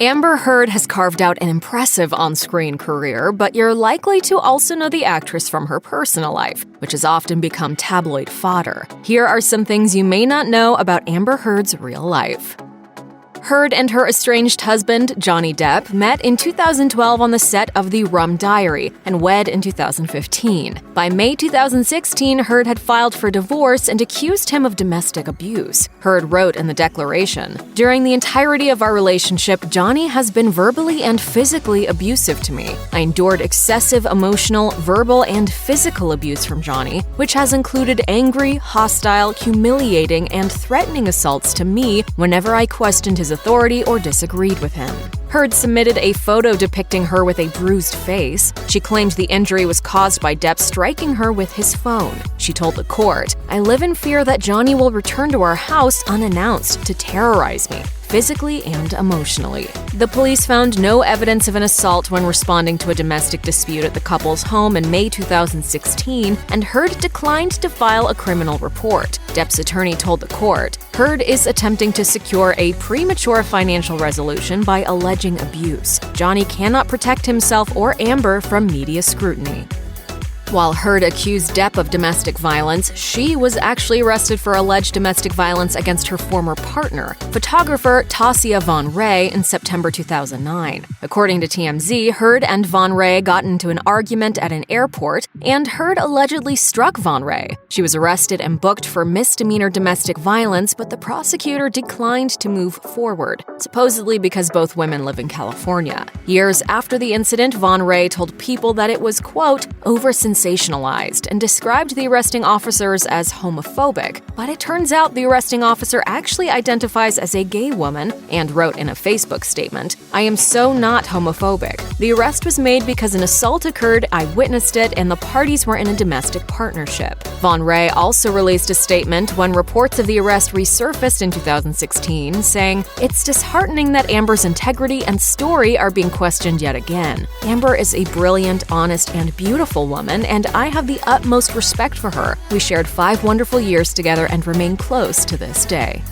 Amber Heard has carved out an impressive on-screen career, but you're likely to also know the actress from her personal life, which has often become tabloid fodder. Here are some things you may not know about Amber Heard's real life. Heard and her estranged husband, Johnny Depp, met in 2012 on the set of The Rum Diary and wed in 2015. By May 2016, Heard had filed for divorce and accused him of domestic abuse. Heard wrote in the declaration, "During the entirety of our relationship, Johnny has been verbally and physically abusive to me. I endured excessive emotional, verbal, and physical abuse from Johnny, which has included angry, hostile, humiliating, and threatening assaults to me whenever I questioned his authority or disagreed with him." Heard submitted a photo depicting her with a bruised face. She claimed the injury was caused by Depp striking her with his phone. She told the court, "I live in fear that Johnny will return to our house unannounced to terrorize me, physically and emotionally." The police found no evidence of an assault when responding to a domestic dispute at the couple's home in May 2016, and Heard declined to file a criminal report. Depp's attorney told the court, "Heard is attempting to secure a premature financial resolution by alleging abuse. Johnny cannot protect himself or Amber from media scrutiny." While Heard accused Depp of domestic violence, she was actually arrested for alleged domestic violence against her former partner, photographer Tasia Von Ray, in September 2009. According to TMZ, Heard and Von Ray got into an argument at an airport, and Heard allegedly struck Von Ray. She was arrested and booked for misdemeanor domestic violence, but the prosecutor declined to move forward, supposedly because both women live in California. Years after the incident, Von Ray told People that it was, quote, "over-sensationalized," and described the arresting officers as homophobic. But it turns out the arresting officer actually identifies as a gay woman and wrote in a Facebook statement, "I am so not homophobic. The arrest was made because an assault occurred, I witnessed it, and the parties were in a domestic partnership." Von Ray also released a statement when reports of the arrest resurfaced in 2016, saying, "It's disheartening that Amber's integrity and story are being questioned yet again. Amber is a brilliant, honest, and beautiful woman, and I have the utmost respect for her. We shared 5 wonderful years together and remain close to this day."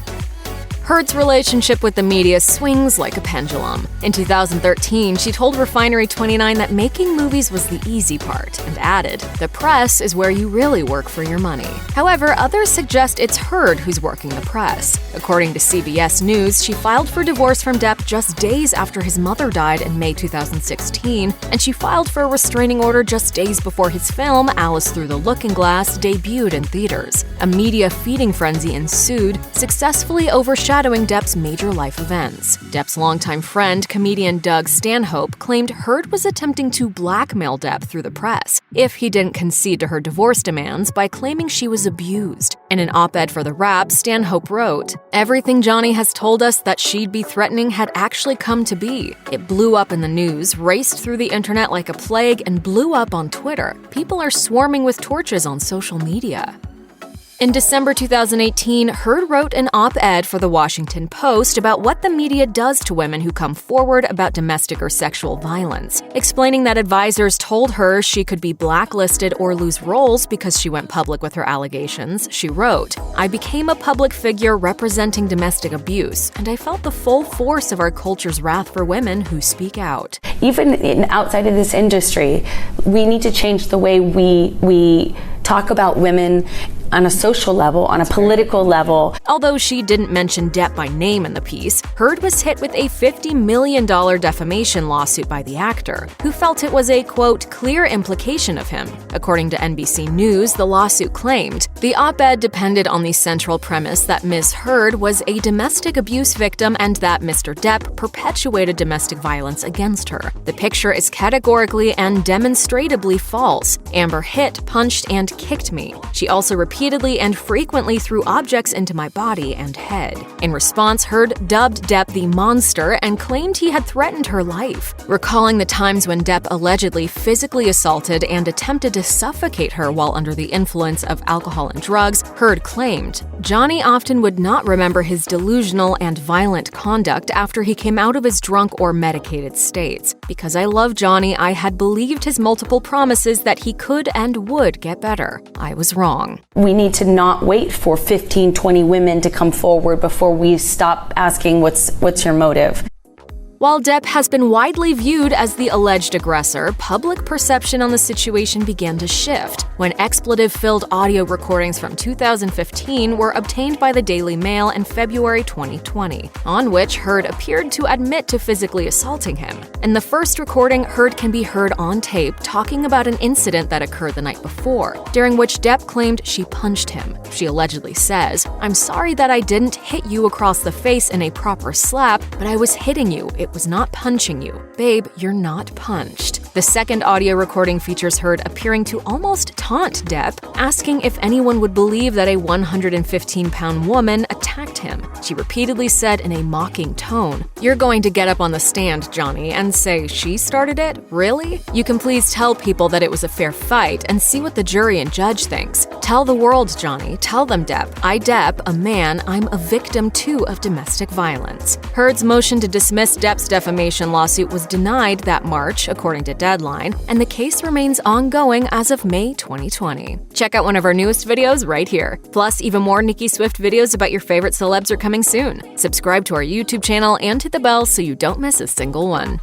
Heard's relationship with the media swings like a pendulum. In 2013, she told Refinery29 that making movies was the easy part, and added, "The press is where you really work for your money." However, others suggest it's Heard who's working the press. According to CBS News, she filed for divorce from Depp just days after his mother died in May 2016, and she filed for a restraining order just days before his film, Alice Through the Looking Glass, debuted in theaters. A media feeding frenzy ensued, successfully overshadowing Depp's major life events. Depp's longtime friend, comedian Doug Stanhope, claimed Heard was attempting to blackmail Depp through the press if he didn't concede to her divorce demands by claiming she was abused. In an op-ed for The Wrap, Stanhope wrote, "Everything Johnny has told us that she'd be threatening had actually come to be. It blew up in the news, raced through the internet like a plague, and blew up on Twitter. People are swarming with torches on social media." In December 2018, Heard wrote an op-ed for The Washington Post about what the media does to women who come forward about domestic or sexual violence, explaining that advisors told her she could be blacklisted or lose roles because she went public with her allegations. She wrote, "I became a public figure representing domestic abuse, and I felt the full force of our culture's wrath for women who speak out." Even outside of this industry, we need to change the way we talk about women on a social level, on a political level. Although she didn't mention Depp by name in the piece, Heard was hit with a $50 million defamation lawsuit by the actor, who felt it was a, quote, "clear implication of him." According to NBC News, the lawsuit claimed, "The op-ed depended on the central premise that Ms. Heard was a domestic abuse victim and that Mr. Depp perpetuated domestic violence against her. The picture is categorically and demonstrably false. Amber hit, punched, and kicked me. She also repeatedly and frequently threw objects into my body and head." In response, Heard dubbed Depp the monster and claimed he had threatened her life. Recalling the times when Depp allegedly physically assaulted and attempted to suffocate her while under the influence of alcohol and drugs, Heard claimed, "Johnny often would not remember his delusional and violent conduct after he came out of his drunk or medicated states. Because I love Johnny, I had believed his multiple promises that he could and would get better. I was wrong." We need to not wait for 15, 20 women to come forward before we stop asking what's your motive. While Depp has been widely viewed as the alleged aggressor, public perception on the situation began to shift when expletive-filled audio recordings from 2015 were obtained by the Daily Mail in February 2020, on which Heard appeared to admit to physically assaulting him. In the first recording, Heard can be heard on tape talking about an incident that occurred the night before, during which Depp claimed she punched him. She allegedly says, "I'm sorry that I didn't hit you across the face in a proper slap, but I was hitting you. It was not punching you. Babe, you're not punched." The second audio recording features Heard appearing to almost taunt Depp, asking if anyone would believe that a 115-pound woman attacked him. She repeatedly said in a mocking tone, "You're going to get up on the stand, Johnny, and say she started it? Really? You can please tell people that it was a fair fight and see what the jury and judge thinks. Tell the world, Johnny. Tell them, Depp. I, Depp, a man, I'm a victim too of domestic violence." Heard's motion to dismiss Depp's defamation lawsuit was denied that March, according to Deadline, and the case remains ongoing as of May 2020. Check out one of our newest videos right here. Plus, even more Nicki Swift videos about your favorite celebs are coming soon. Subscribe to our YouTube channel and hit the bell so you don't miss a single one.